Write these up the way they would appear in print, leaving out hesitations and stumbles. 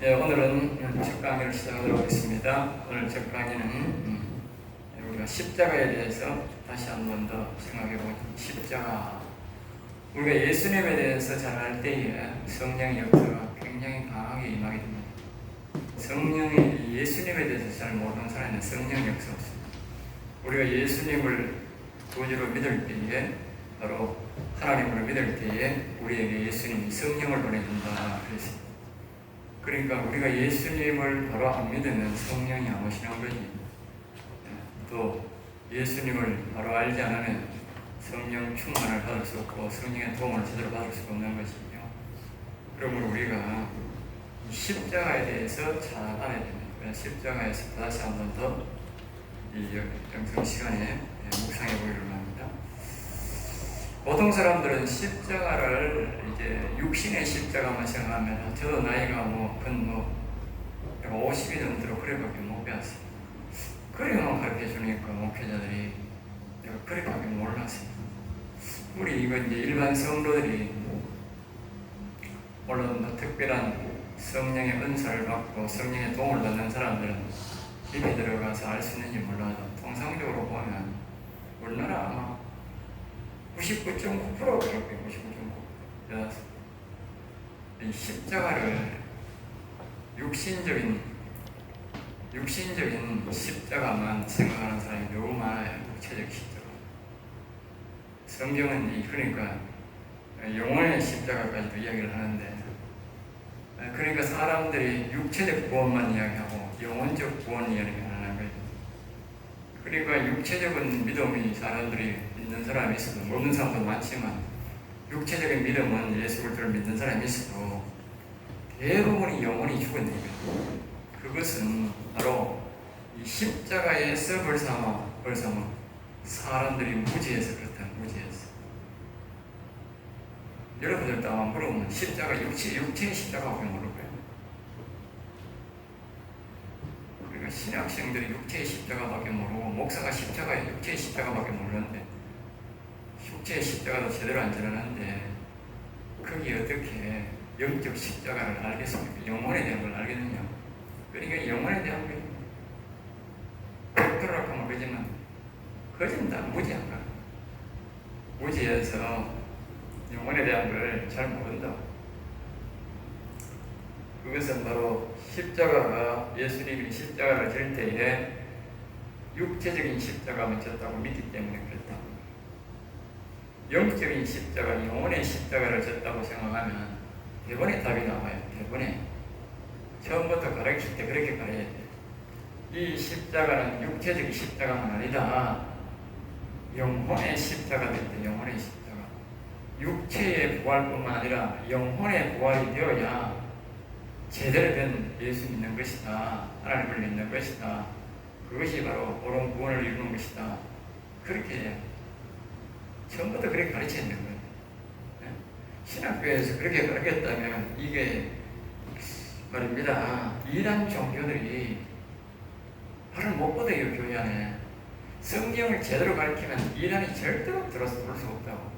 오늘은 첫 강의를 시작하도록 하겠습니다. 오늘 첫 강의는 우리가 십자가에 대해서 다시 한 번 더 생각해보면 십자가, 우리가 예수님에 대해서 잘 알 때에 성령의 역사가 굉장히 강하게 임하게 됩니다. 성령이 예수님에 대해서 잘 모르는 사람에는 성령의 역사 없습니다. 우리가 예수님을 구주로 믿을 때에, 바로 하나님을 믿을 때에 우리에게 예수님이 성령을 보내준다 그랬습니다. 그러니까 우리가 예수님을 바로 안 믿으면 성령이 안 오시는 거지. 또 예수님을 바로 알지 않으면 성령 충만을 받을 수 없고 성령의 도움을 제대로 받을 수 없는 것이며, 그러면 우리가 십자가에 대해서 잘 알아야 됩니다. 그래서 십자가에서 다시 한 번 더 이 영상 시간에 묵상해 보기를 합니다. 보통 사람들은 십자가를 이제 육신의 십자가만 생각하면, 저도 나이가 근 50이 넘도록 그래밖에 못 배웠어요. 그래만 가르쳐 주니까 목회자들이 그래밖에 몰랐어요. 우리 이거 이제 일반 성도들이 물론 특별한 성령의 은사를 받고 성령의 도움을 받는 사람들은 입에 들어가서 알 수 있는지 몰라도 통상적으로 보면 우리나라 아마 99.9%가 그렇게 99.9%. 이 십자가를 육신적인 십자가만 생각하는 사람이 너무 많아요. 육체적 십자가. 성경은 그러니까 영혼의 십자가까지도 이야기를 하는데, 그러니까 사람들이 육체적 구원만 이야기하고 영혼적 구원 이야기를 하는 거예요. 그러니까 육체적인 믿음이 사람들이 믿는 사람이 있어도, 모르는 사람도 많지만 육체적인 믿음은 예수 그리스도를 믿는 사람이 있어도 대부분이 영혼이 죽은 거예요. 그것은 바로 이 십자가에서 벌삼아 사람들이 무지해서 그렇다. 무지해서. 여러분들도 아마 물어보면 십자가 육체의 십자가밖에 모를 거예요. 그러니까 신학생들이 육체의 십자가밖에 모르고, 목사가 육체의 십자가밖에 모르는데, 육체의 십자가도 제대로 안 전하는데 거기 어떻게 영적 십자가를 알겠습니까? 영혼에 대한 걸 알겠느냐? 그러니까 영혼에 대한 게 100%라고 하면 그지만 거진다. 무지한 거야. 무지해서 영혼에 대한 걸 잘 모른다. 그것은 바로 십자가가, 예수님이 십자가를 질 때에 육체적인 십자가만 졌다고 믿기 때문에 그렇다. 영적인 십자가, 영혼의 십자가를 졌다고 생각하면 대본에 답이 나와요. 대본에. 처음부터 가르칠 때 그렇게 가르쳐야 돼. 이 십자가는 육체적인 십자가가 아니다. 영혼의 십자가가 있다. 영혼의 십자가. 육체의 부활뿐만 아니라 영혼의 부활이 되어야 제대로 된 예수 믿는 것이다. 하나님을 믿는 것이다. 그것이 바로 옳은 구원을 이루는 것이다. 그렇게 처음부터 그렇게 가르쳐야 되는 거예요. 신학교에서 그렇게 가르쳤다면 이게 말입니다. 이단 종교들이 발을 못 뻗어요. 교회 안에 성경을 제대로 가르치면 이단이 절대로 들어서 볼 수 없다고.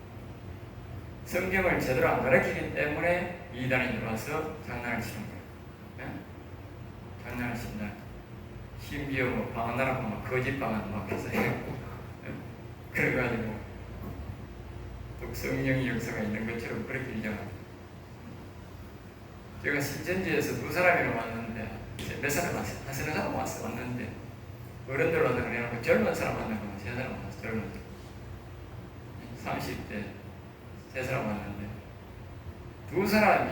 성경을 제대로 안 가르치기 때문에 이단이 들어와서 장난을 치는 거예요. 장난을 친다. 심지어 방언하라고 거짓방언 막 해서 그래가지고 또 성령의 역사가 있는 것처럼 그렇게 인정합니다. 제가 신천지에서 2사람이나 왔는데, 몇 사람 왔어요? 한 3사람 왔는데, 어른들 만나고 내놓고 젊은 사람 만나고 3사람 왔어요. 젊은 30대 3사람 왔는데, 2사람이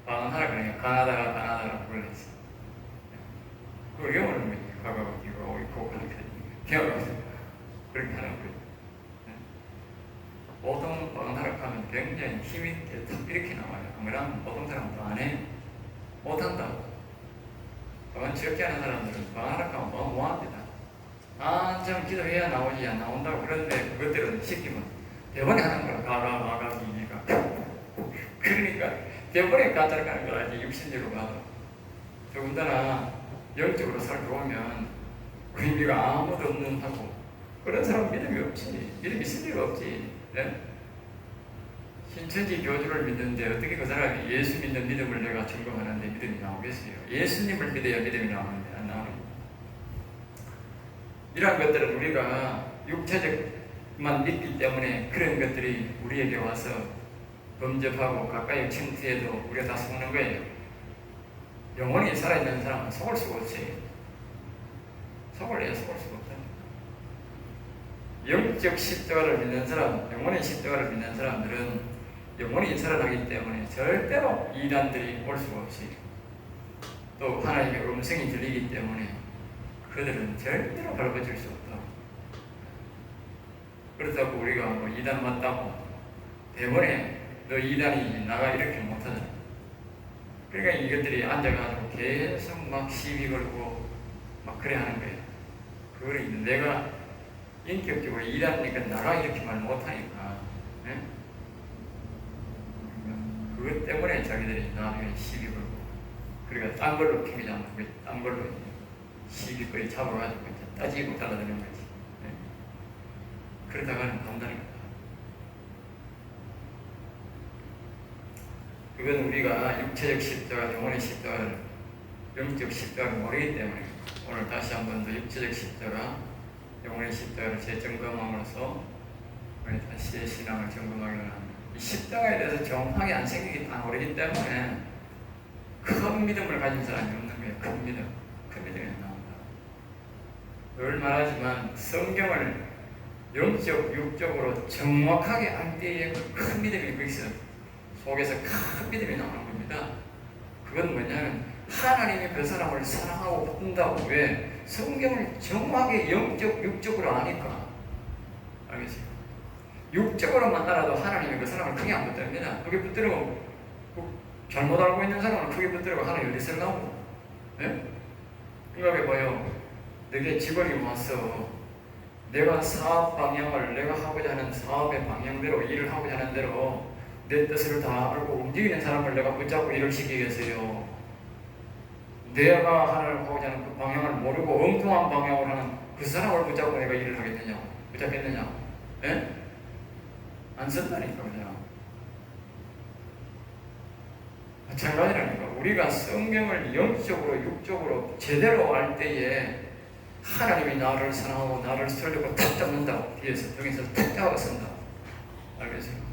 방언하라 그러니까 가나다라고 불렀어요. 그걸 영어로 뭐지? 과거가 기고 있고 배워가지고 그렇게 하는 거예요. 보통 방언하라 하면 굉장히 힘이 이렇게 나와요. 그러면 보통 사람도 안 해. 못한다고. 방언 적게 하는 사람들은 방언하라 하면 뭐합니다. 참 기도해야 나오지, 안 나온다고. 그런데 그것들은 시키면 대본에 하는 거야. 가가 기기가. 그러니까 대본에 가짜를 가는 걸 알지. 육신적으로 가도. 더군다나 영적으로 살펴보면 의미가 아무도 없는 하고, 그런 사람은 믿음이 없지. 믿음이 있을 리가 없지. 네? 신천지 교주를 믿는데 어떻게 그 사람이 예수 믿는 믿음을 내가 점검하는데 믿음이 나오겠어요? 예수님을 믿어야 믿음이 나오는데 안 나오는 거예요. 이러한 것들은 우리가 육체적만 믿기 때문에 그런 것들이 우리에게 와서 범접하고 가까이 침투해도 우리가 다 속는 거예요. 영원히 살아있는 사람은 속을 수가 없지. 속을 수가 없다. 영적 십자가를 믿는 사람, 영원의 십자가를 믿는 사람들은 영원히 살아나기 때문에 절대로 이단들이 올 수가 없이, 또 하나님의 음성이 들리기 때문에 그들은 절대로 밟아줄 수 없다. 그렇다고 우리가 뭐 이단 맞다고 대번에 너 이단이지 나가 이렇게 못하잖아. 그러니까 이것들이 앉아가지고 계속 막 시비 걸고 막 그래 하는 거예요. 그걸 내가 인격적으로 이단이니까 나가 이렇게 말 못하니까, 네? 그것 때문에 자기들이 나중에 시비 걸고, 그러니까 딴 걸로 핑계 잡는 거지. 딴 걸로 시비거리 잡아가지고 이제 따지고 따라다니는 거지. 네? 그러다가는 간다니까. 그건 우리가 육체적 십자가, 영혼의 십자가를, 영적 십자가를 모르기 때문에 오늘 다시 한 번 더 육체적 십자가, 영혼의 십자가를 재점검함으로써 우리 다시의 신앙을 점검하기로 합니다. 이 십자가에 대해서 정확하게 안 생기기 다 모르기 때문에 큰 믿음을 가진 사람이 없는 거예요. 큰 믿음. 큰 믿음이 나온다. 늘 말하지만 성경을 영적, 육적으로 정확하게 알 때에 큰 믿음이 거기서 속에서 큰 믿음이 나오는 겁니다. 그건 뭐냐면 하나님이 그 사람을 사랑하고 본다고. 왜? 성경을 정확하게 영적, 육적으로 아니까. 알겠어요? 육적으로만 알아도 하나님이 그 사람을 크게 안 붙듭니다. 그게 붙들고 잘못 알고 있는 사람은 크게 붙들고 하나님 어디 쓰려고? 예? 생각해봐요. 내게 직원이 왔어. 내가 사업 방향을, 내가 하고자 하는 사업의 방향대로, 일을 하고자 하는 대로 내 뜻을 다 알고 움직이는 사람을 내가 붙잡고 일을 시키겠어요? 내가 하고자 하는 그 방향을 모르고 엉뚱한 방향으로 하는 그 사람을 붙잡고 내가 일을 하겠느냐? 붙잡겠느냐? 예? 안 쓴다니까, 그냥. 마찬가지라니까. 우리가 성경을 영적으로, 육적으로 제대로 알 때에 하나님이 나를 사랑하고 나를 살려고 탁 잡는다. 뒤에서, 등에서 탁 잡아 쓴다. 알겠어요?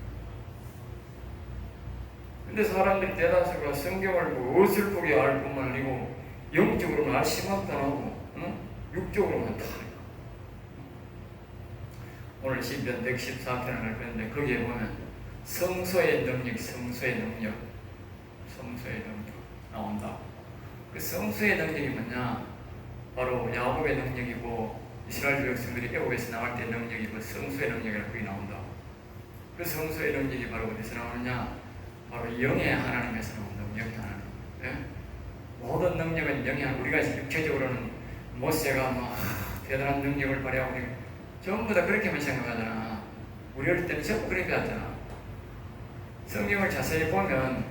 근데 사람들이 대다수가 성경을 뭐 어설프게 알 뿐만 아니고 영적으로는 알 생각도 안 하고, 응? 육적으로만 다 알고. 오늘 시편 114편을 할 건데 거기에 보면 성소의 능력, 성소의 능력 나온다. 그 성소의 능력이 뭐냐? 바로 야곱의 능력이고 이스라엘 백성들이 애굽에서 나갈 때 능력이고 성소의 능력이라고 거기 나온다. 그 성소의 능력이 바로 어디서 나오느냐? 바로 영의 하나님에서 나온다. 영의 하나님. 예? 모든 능력은 영의 하나님. 우리가 육체적으로는 모세가 막 대단한 능력을 발휘하고 전부 다 그렇게만 생각하잖아. 우리 어릴 때는 전부 그렇게 하잖아. 성경을 자세히 보면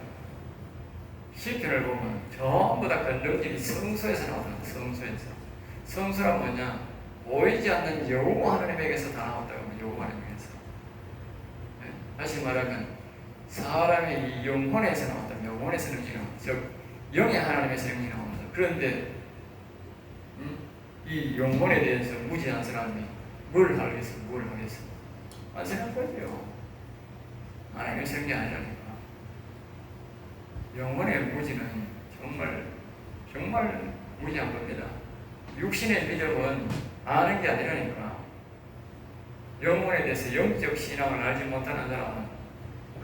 시편을 보면 전부 다 그 능력이 성소에서 나오잖아. 성소에서. 성소란 뭐냐? 보이지 않는 여호와 하나님에게서 다 나왔다고. 여호와 하나님에게서. 네? 다시 말하면 사람의 이 영혼에서 나왔다. 영혼에서 능력이 나온다. 즉 영의 하나님에서 능력이 나온다. 그런데 이 영혼에 대해서 무지한 사람이 뭘 하겠어? 뭘 하겠어? 안 생각할 거예요. 하나님의 생각이 아니라니까. 영혼의 무지는 정말 무지한 겁니다. 육신의 믿음은 아는 게 아니라니까. 영혼에 대해서 영적 신앙을 알지 못하는 사람은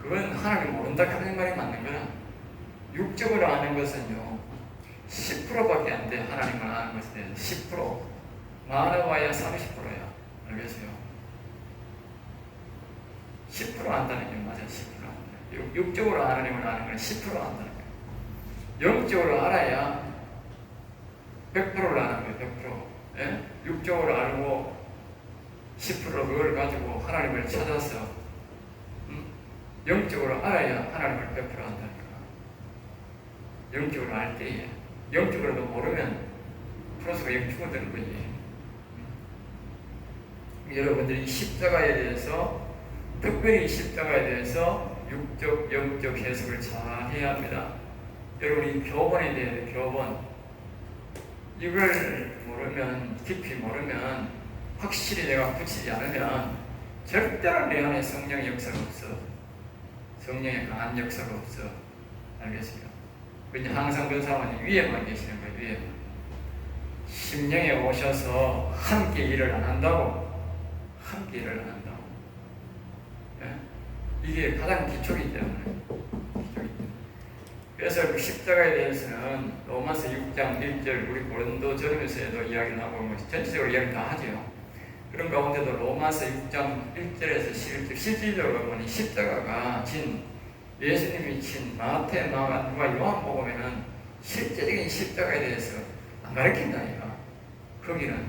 그건 하나님 모른다 하는 말이 맞는 거라. 육적으로 아는 것은요 10%밖에 안 돼. 하나님을 아는 것에 대해서 10%. 많아봐야 30%야. 알겠어요? 10% 안다는 게 맞아. 10% 안다. 육적으로 하나님을 아는 건 10% 안다는 거야. 영적으로 알아야 100%를 아는 거예요. 100%. 예? 육적으로 알고 10% 그걸 가지고 하나님을 찾아서 영적으로 알아야 하나님을 100% 안다니까. 영적으로 알 때에 영적으로도 모르면 프로스가 영 죽어드는 거지. 여러분들이 십자가에 대해서, 특별히 십자가에 대해서 육적, 영적 해석을 잘 해야 합니다. 여러분이 교본에 대해 교본 이걸 모르면 깊이 모르면 확실히 내가 붙이지 않으면 절대로 내 안에 성령의 역사가 없어. 성령의 강한 역사가 없어. 알겠어요? 그냥 항상 그 사람은 위에만 계시는 거예요. 위에만. 심령에 오셔서 함께 일을 안 한다고. 함께 일을 안 한다고. 예? 이게 가장 기초이기 때문에. 그래서 그 십자가에 대해서는 로마서 6장 1절 우리 고린도전서에도 이야기를 하고 뭐 전체적으로 이야기 다 하죠. 그런 가운데도 로마서 6장 1절에서 11절 실질적으로 보니 십자가가 진 예수님이 친 마태, 마가, 누가 요한복음에는 실제적인 십자가에 대해서 안 가르친다니까. 거기는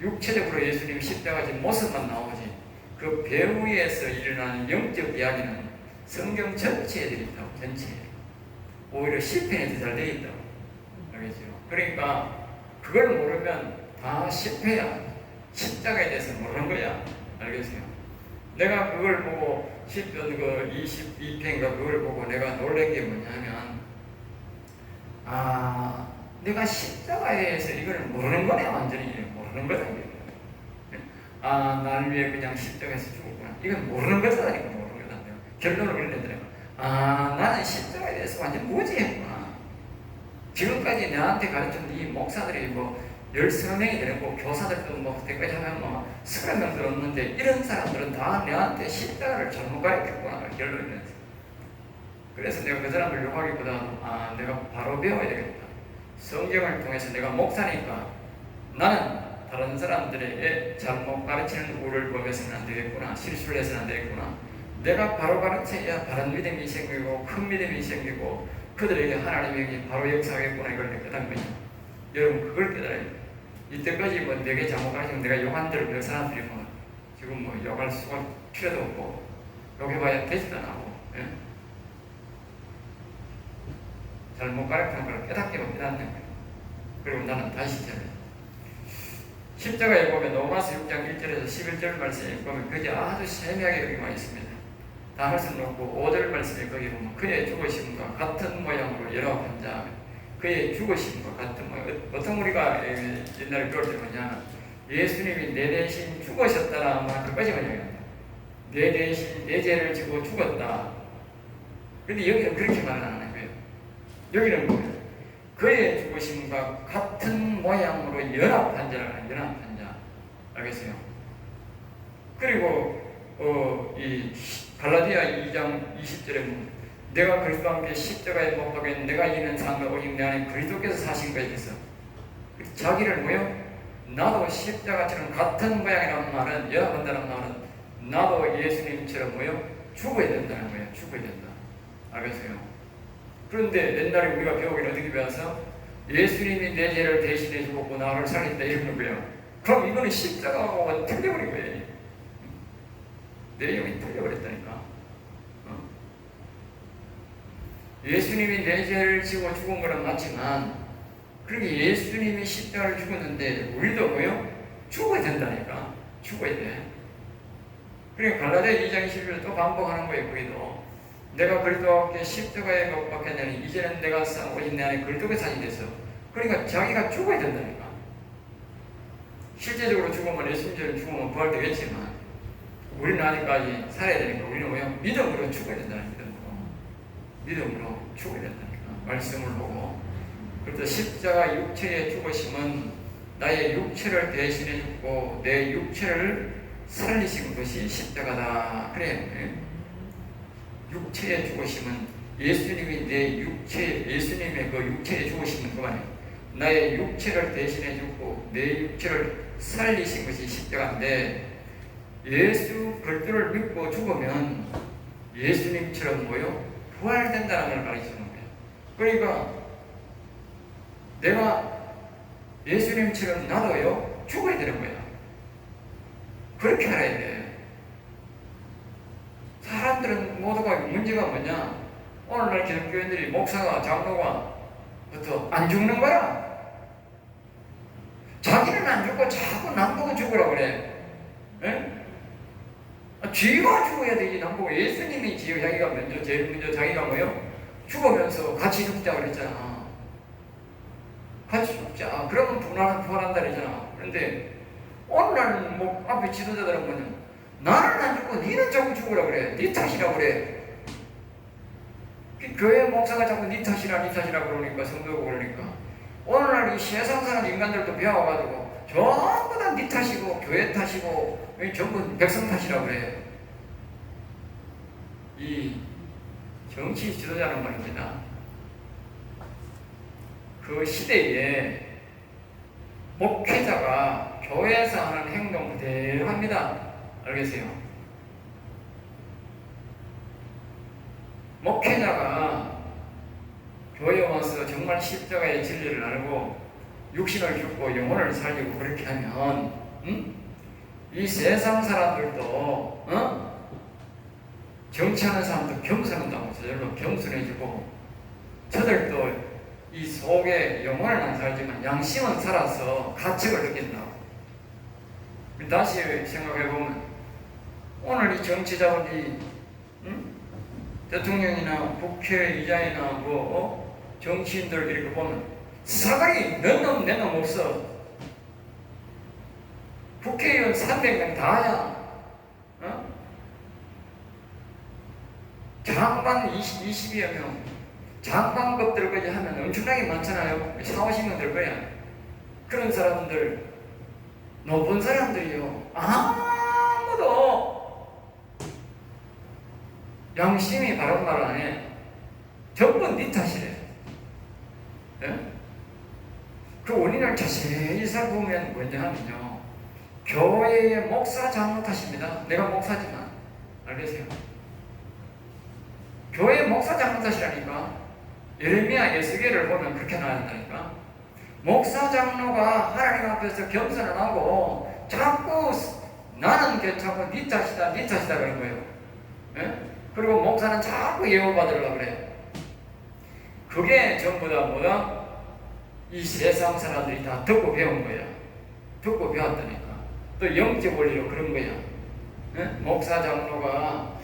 육체적으로 예수님 십자가 진 모습만 나오지 그 배후에서 일어나는 영적 이야기는 성경 전체에 되어 있다고. 전체에. 오히려 시편에 더 잘 되어 있다고. 알겠죠? 그러니까 그걸 모르면 다 실패야. 십자가에 대해서 모르는 거야. 알겠어요? 내가 그걸 보고 시편 그 22편인가 그걸 보고 내가 놀란 게 뭐냐면 내가 십자가에 대해서 이걸 모르는 거네. 완전히 모르는 거다. 나를 위해 그냥 십자가에서 죽었구나. 이건 모르는 거잖아. 이거 모르는 거다. 결론을 그랬는데 나는 십자가에 대해서 완전 무지했구나. 지금까지 나한테 가르친 이 목사들이 뭐 13명이 되는 거 교사들도 뭐 그때까지 하면 뭐 30명 들었는데 이런 사람들은 다 내한테 십자가를 잘못 가르쳤구나. 결론을 냈어. 그래서 내가 그 사람을 욕하기보다 내가 바로 배워야 되겠다. 성경을 통해서 내가 목사니까 나는 다른 사람들에게 잘못 가르치는 우를 범해서는 안 되겠구나. 실수를 해서는 안 되겠구나. 내가 바로 가르쳐야 바른 믿음이 생기고 큰 믿음이 생기고 그들에게 하나님이 바로 역사하겠구나. 이걸 깨닫는 거죠. 여러분 그걸 깨달아야 돼. 이때까지 뭐 내게 잘못 가르치면 내가 욕한 대로 그 사람들이 뭐 지금 뭐 욕할 수가 필요도 없고 욕해봐야 되지도 않고 예? 잘못 가르치는 걸 깨닫기만 깨닫는 거예요. 그리고 나는 다시 전해. 십자가에 보면 로마서 6장 1절에서 11절 말씀에 보면 그게 아주 세밀하게 여기만 있습니다. 다 할 수는 없고 5절 말씀에 거기 보면 그의 죽으심과 같은 모양으로 연합한 자 그의 죽으심과 같은 모양. 어떤 우리가 옛날에 그럴 때 뭐냐 예수님이 내 대신 죽으셨다라 아마 그까지만 얘기한다. 내 대신 내 죄를 지고 죽었다. 근데 여기는 그렇게 말은 안 하는 거예요. 여기는 뭐예요? 그의 죽으심과 같은 모양으로 연합한 자라는 연합한 자. 알겠어요? 그리고 이 갈라디아 2장 20절에 내가 그리스도와 함께 십자가에 못 박혀 내가 이기는 삶을 오직 내 안에 그리스도께서 사신 것에 대해서 자기를 뭐요? 나도 십자가처럼 같은 모양이라는 말은 연합한다는 말은 나도 예수님처럼 뭐요? 죽어야 된다는 거예요. 죽어야 된다. 알겠어요? 그런데 옛날에 우리가 배우기를 어떻게 배워서 예수님이 내 죄를 대신해 주고 나를 살렸다 이러는 거예요. 그럼 이거는 십자가하고 틀려버린 거예요. 내용이 틀려버렸다니까. 예수님이 내 죄를 지고 죽은 거는 맞지만 그렇게 예수님이 십자가를 죽었는데 우리도 뭐요? 죽어야 된다니까. 죽어야 돼. 그러니까 갈라디아 2장 21절 또 반복하는 거예요. 거기도 내가 그리스도와 함께 십자가에 못 박혔느니 이제는 내가 산 오직 내 안에 그리스도가 사신 데서 그러니까 자기가 죽어야 된다니까. 실제적으로 죽으면 예수님처럼 죽으면 부활되겠지만 우리는 아직까지 살아야 되니까 우리는 뭐요? 믿음으로 죽어야 된다는 믿음으로 죽어야 된다니까. 말씀을 보고 그래서 십자가 육체의 죽으심은 나의 육체를 대신해 죽고 내 육체를 살리신 것이 십자가다. 그래. 육체의 죽으심은 예수님이 내 육체, 예수님의 그 육체의 죽으심은 그만이에요. 나의 육체를 대신해 주고 내 육체를 살리신 것이 십자가인데 예수 그리스도를 믿고 죽으면 예수님처럼 뭐요? 부활된다는 걸 가르치는 거예요. 그러니까 내가 예수님처럼 나도요 죽어야 되는 거야. 그렇게 알아야 돼. 사람들은 모두가 문제가 뭐냐? 오늘날 기독교인들이 목사가 장로가 부터 안 죽는 거야. 자기는 안 죽고 자꾸 남보고 죽으라고 그래. 에? 쥐가 죽어야 되지. 남보고 예수님이 자기가 먼저, 제일 먼저 자기가 뭐요? 죽으면서 같이 죽자 그랬잖아. 같이 죽자. 그러면 부활한다 그랬잖아. 그런데 오늘날 뭐 앞에 지도자들은 뭐냐? 나는 안 죽고 니는 자꾸 죽으라 그래. 니 탓이라 그래. 교회 목사가 자꾸 니 탓이라 그러니까, 성도고 그러니까 오늘날 이 세상 사는 인간들도 배워가지고 전부 다 니 탓이고 교회 탓이고 전부 백성 탓이라 그래. 이 정치 지도자는 말입니다. 그 시대에 목회자가 교회에서 하는 행동 그대로 합니다. 알겠어요? 목회자가 교회에 와서 정말 십자가의 진리를 알고 육신을 죽고 영혼을 살리고 그렇게 하면 이 세상 사람들도 정치하는 사람도 겸손한다고 저절로 겸손해지고 저들도 이 속에 영혼은 안 살지만 양심은 살아서 가책을 느낀다고. 다시 생각해보면 오늘 이 정치자분이 대통령이나 국회의장이나 정치인들 이렇게 보면 사가리 내 놈 없어. 국회의원 300명 다야. 장관 20여 명, 장관급들까지 하면 엄청나게 많잖아요. 40~50명 될 거야. 그런 사람들, 높은 사람들이요. 아무도 양심이 바른 말 안 해. 전부 네 탓이래. 네? 그 원인을 자세히 살펴보면 뭐냐 하면요. 교회의 목사 장로 탓입니다. 내가 목사지만. 알겠어요? 교회 목사 장로 탓이라니까. 예레미야 예수계를 보면 그렇게 나온다니까. 목사 장로가 하나님 앞에서 겸손을 하고 자꾸 나는 괜찮고 네 탓이다 그런 거예요. 예? 그리고 목사는 자꾸 예우받으려고 그래. 그게 전부 다 뭐다? 이 세상 사람들이 다 듣고 배운 거야. 듣고 배웠다니까. 또 영적 원리로 그런 거야. 예? 목사 장로가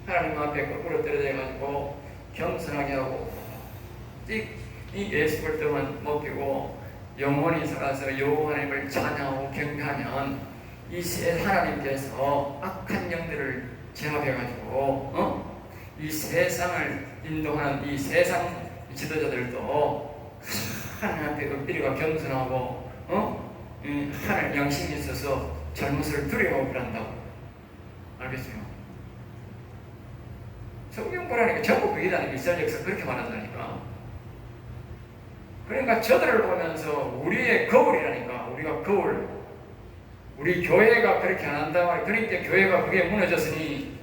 하나님 앞에 거꾸로 떨어져가지고 겸손하게 하고 이 예수를 떠만 먹이고 영혼이 살아서 여호와 하나님을 찬양하고 경배하면 이 하나님께서 악한 영들을 제압해가지고 이 세상을 인도하는 이 세상 지도자들도 하나님 앞에 엎드리고 겸손하고 하나님 양심이 있어서 잘못을 두려워 한다고. 알겠어요? 성경 보라니까 전부 그게다니까. 이스라엘 역사 그렇게 말한다니까. 그러니까 저들을 보면서 우리의 거울이라니까. 우리가 거울. 우리 교회가 그렇게 안 한다고 말이야. 그러니까 교회가 그게 무너졌으니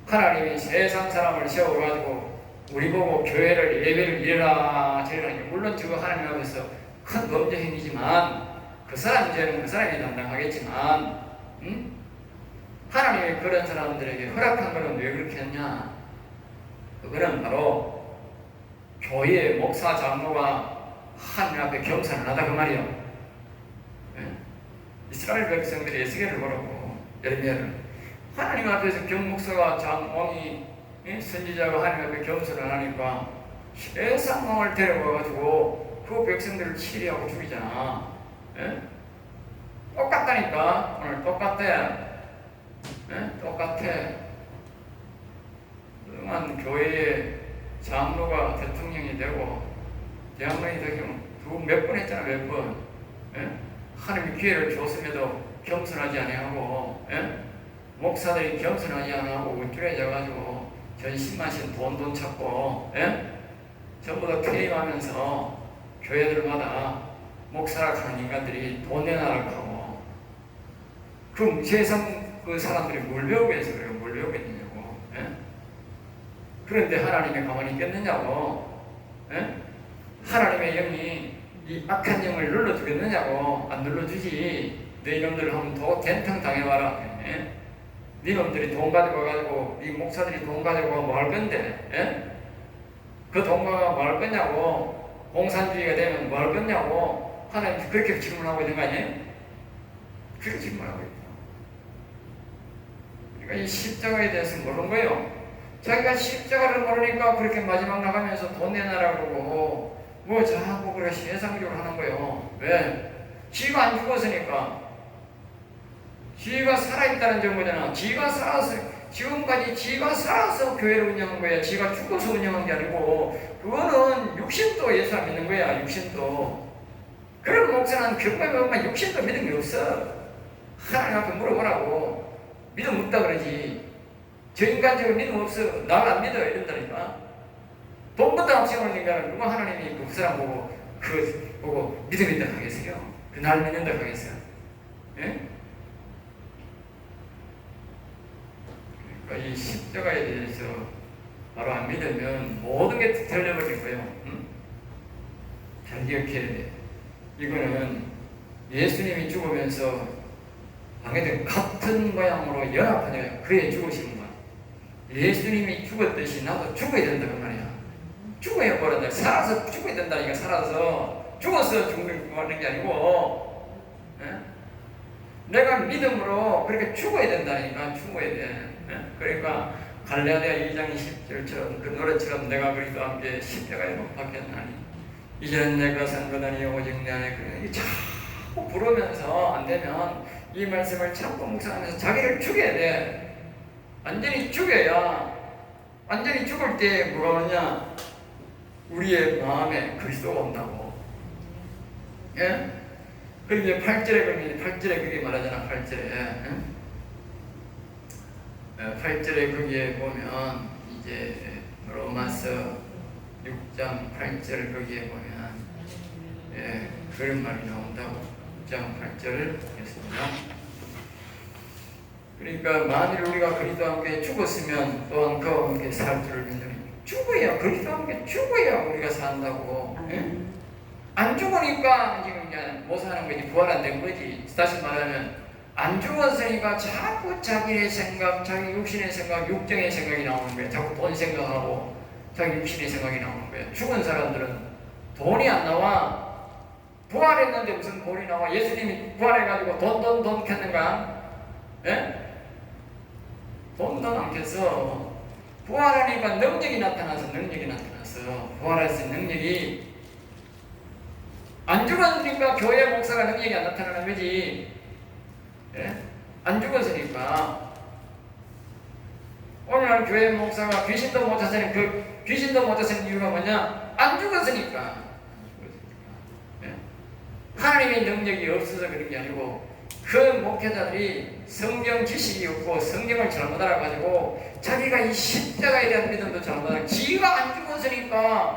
하나님이 세상 사람을 세워가지고 우리 보고 교회를 예배를 이래라 저래라. 물론 저거 하나님 앞에서 큰 범죄 행위지만 그 사람 죄는 그 사람이 담당하겠지만 하나님이 그런 사람들에게 허락한 것은 왜 그렇게 했냐? 그거는 바로 교회의 목사 장로가 하나님 앞에 겸손을 하다 그 말이요. 예? 이스라엘 백성들이 에스겔을 보라고. 예레미야를 하나님 앞에서 경목사가 장왕이 선지자가 하나님 앞에 겸손을 하니까 세상 왕을 데려와가지고 그 백성들을 치리하고 죽이잖아. 예? 똑같다니까. 오늘 똑같대. 예? 똑같아. 그동안 교회의 장로가 대통령이 되고 대학원이 되면 그 몇 번 했잖아. 몇 번. 예? 하나님이 기회를 줬음에도 겸손하지 아니하고 목사들이 겸손하지 않고 우쭐해져가지고 전신마신 돈 찾고 전부 다 퇴임하면서 교회들마다 목사라 하는 인간들이 돈 내놔라고 하고 그 세상 그 사람들이 뭘 배우고 해서 그래요. 뭘 배우겠느냐고. 그런데 하나님이 가만히 있겠느냐고. 하나님의 영이 이 악한 영을 눌러주겠느냐고. 안 눌러주지. 너 이놈들 한번 더 된탕 당해봐라. 네 놈들이 돈 가지고 가지고 네 목사들이 돈 가지고 뭐 할 건데 그 돈 가지고 뭐 할 거냐고. 공산주의가 되면 뭐 할 거냐고. 하나님 그렇게 질문하고 있는 거 아니에요? 그렇게 질문하고 있다. 그러니까 이 십자가에 대해서 모르는 거예요. 자기가 십자가를 모르니까 그렇게 마지막 나가면서 돈 내놔라 그러고 뭐 자꾸 그렇게 세상적으로 하는 거예요. 왜? 지가 안 죽었으니까. 지가 살아있다는 정보잖아. 지가 살아서 지금까지 지가 살아서 교회를 운영한 거야. 지가 죽어서 운영한 게 아니고 그거는 육신도 예수 안 믿는 거야. 육신도. 그런 목사는 경험해 보면 육신도 믿은 게 없어. 하나님 앞에 물어보라고. 믿음 없다 그러지. 저 인간적으로 믿음 없어. 나를 안 믿어. 이런다니까. 돈부터 앞세우는 인간은 누가 하나님이 그 사람 보고 그 보고 믿음 있다 하겠어요? 그 날 믿는다 하겠어요? 예? 그러니까 이 십자가에 대해서 바로 안 믿으면 모든 게 틀려버릴 거예요. 응? 잘 기억해야 돼. 이거는 예수님이 죽으면서 방해된 같은 모양으로 연합하냐 그래 죽으시는 거야. 예수님이 죽었듯이 나도 죽어야 된다 그 말이야. 죽어야 버린다. 살아서 죽어야 된다니까. 살아서 죽어서 죽는 게 아니고 내가 믿음으로 그렇게 죽어야 된다니까. 죽어야 돼. 그러니까 갈라디아 2장 20절처럼 그 노래처럼 내가 그리스도와 함께 십자가에 못 박혔나니 이제는 내가 산 것 아니 오직 내 안에 그래. 자꾸 부르면서 안 되면 이 말씀을 참고 묵상하면서 자기를 죽여야 돼. 완전히 죽여야 완전히 죽을 때 뭐가 오느냐? 우리의 마음에 그리스도가 온다고. 예? 그리고 이제 8절에 그게 말하잖아. 8절에 거기에 보면 이제 로마서 6장 8절 거기에 보면 그런 말이 나온다고. 6장 8절 했습니다. 그러니까 만일 우리가 그리스도와 함께 죽었으면 또한 그와 함께 살 줄을 믿느니 죽어야 그리스도와 함께 죽어야 우리가 산다고. 안 죽으니까 지금 그냥 못 사는 거지. 부활 안 된 거지. 다시 말하면 안 죽었으니까 자꾸 자기의 생각, 자기 육신의 생각, 육정의 생각이 나오는 거야. 자꾸 돈 생각하고 자기 육신의 생각이 나오는 거야. 죽은 사람들은 돈이 안 나와. 부활했는데 무슨 돈이 나와? 예수님이 부활해가지고 돈 켰는가? 예? 돈 안 켰어. 부활하니까 능력이 나타나서 부활할 수 있는 능력이 안 죽었으니까 교회 목사가 능력이 안 나타나는 거지. 예? 안 죽었으니까. 오늘날 교회 목사가 귀신도 못 찾아낸 그 귀신도 못 찾아낸 이유가 뭐냐? 안 죽었으니까. 예? 하나님의 능력이 없어서 그런 게 아니고 그 목회자들이 성경 지식이 없고 성경을 잘못 알아가지고 자기가 이 십자가에 대한 믿음도 잘못 알아. 지가 안 죽었으니까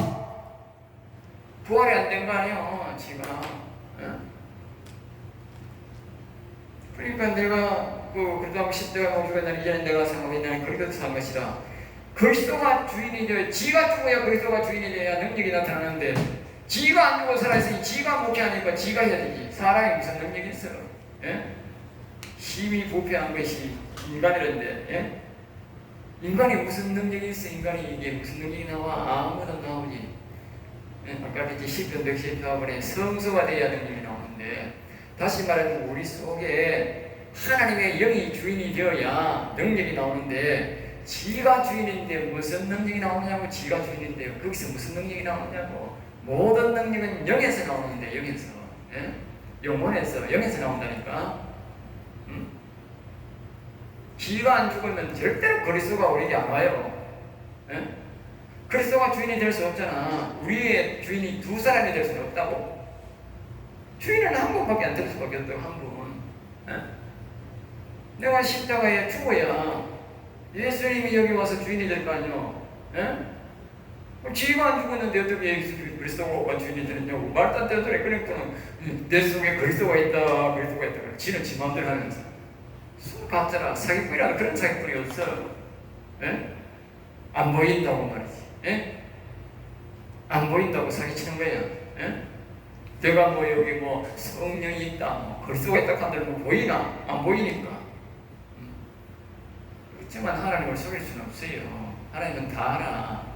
부활이 안 된 거 아니에요. 지가. 그러니까 내가 그다음 십자가 못 죽었다니 이제는 내가 상관있냐는 그리스도 산 것이라. 그리스도가 주인이 되어 지가 죽어야 그리스도가 주인이 되어야 능력이 나타나는데 지가 안 죽어 살아있으니 지가 목회하니까 지가 해야 되지. 사람이 무슨 능력이 있어? 예? 힘이 부패한 것이 인간이란데. 예? 인간이 무슨 능력이 있어? 인간이 이게 무슨 능력이 나와? 아무도 나오지. 예? 아까 이제 시편 114번에 성소가 되어야 능력이 나오는데 다시 말하면 우리 속에 하나님의 영이 주인이 되어야 능력이 나오는데 지가 주인인데 무슨 능력이 나오냐고. 지가 주인인데 거기서 무슨 능력이 나오냐고. 모든 능력은 영에서 나오는데 영에서. 예? 영혼에서 영에서 나온다니까. 지가 안 죽으면 절대로 그리스도가 우리에게 안 와요. 예? 그리스도가 주인이 될 수 없잖아. 우리의 주인이 두 사람이 될 수는 없다고. 주인은 한 분밖에 안 될 수밖에 없다고. 한 분. 예? 내가 십자가에 죽어야 예수님이 여기 와서 주인이 될 거 아니요. 예? 지가 안 죽었는데 어떻게 그리스도가 주인이 되느냐고. 말도 안 되는 소리. 그러니까 내 속에 그리스도가 있다. 지는 지 마음대로 하면서 술 가짜라. 사기꾼이라는 그런 사기꾼이 없어. 예? 안 보인다고 말이지. 예? 안 보인다고 사기치는 거야. 예? 내가 뭐 여기 뭐 성령이 있다, 그리스도가 있다 한들 뭐 보이나? 안 보이니까. 그렇지만 하나님을 속일 수는 없어요. 하나님은 다 알아.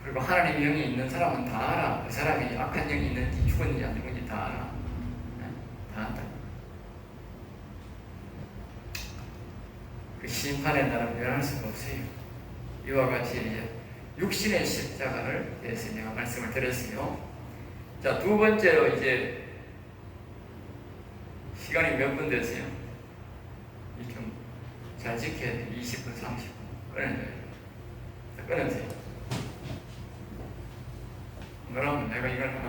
그리고 하나님의 영이 있는 사람은 다 알아. 그 사람이 악한 영이 있는지 죽었는지 안 죽었는지 다 알아. 다 안다. 그 심판의 날을 면할 수가 없어요. 이와 같이 이제 육신의 십자가를 대해서 내가 말씀을 드렸어요. 자, 두 번째로 이제 시간이 몇 분 됐어요? 좀 잘 지켜야 돼. 20분, 30분. 끊어줘요. 끊으세요. 그러면 내가 이걸 하나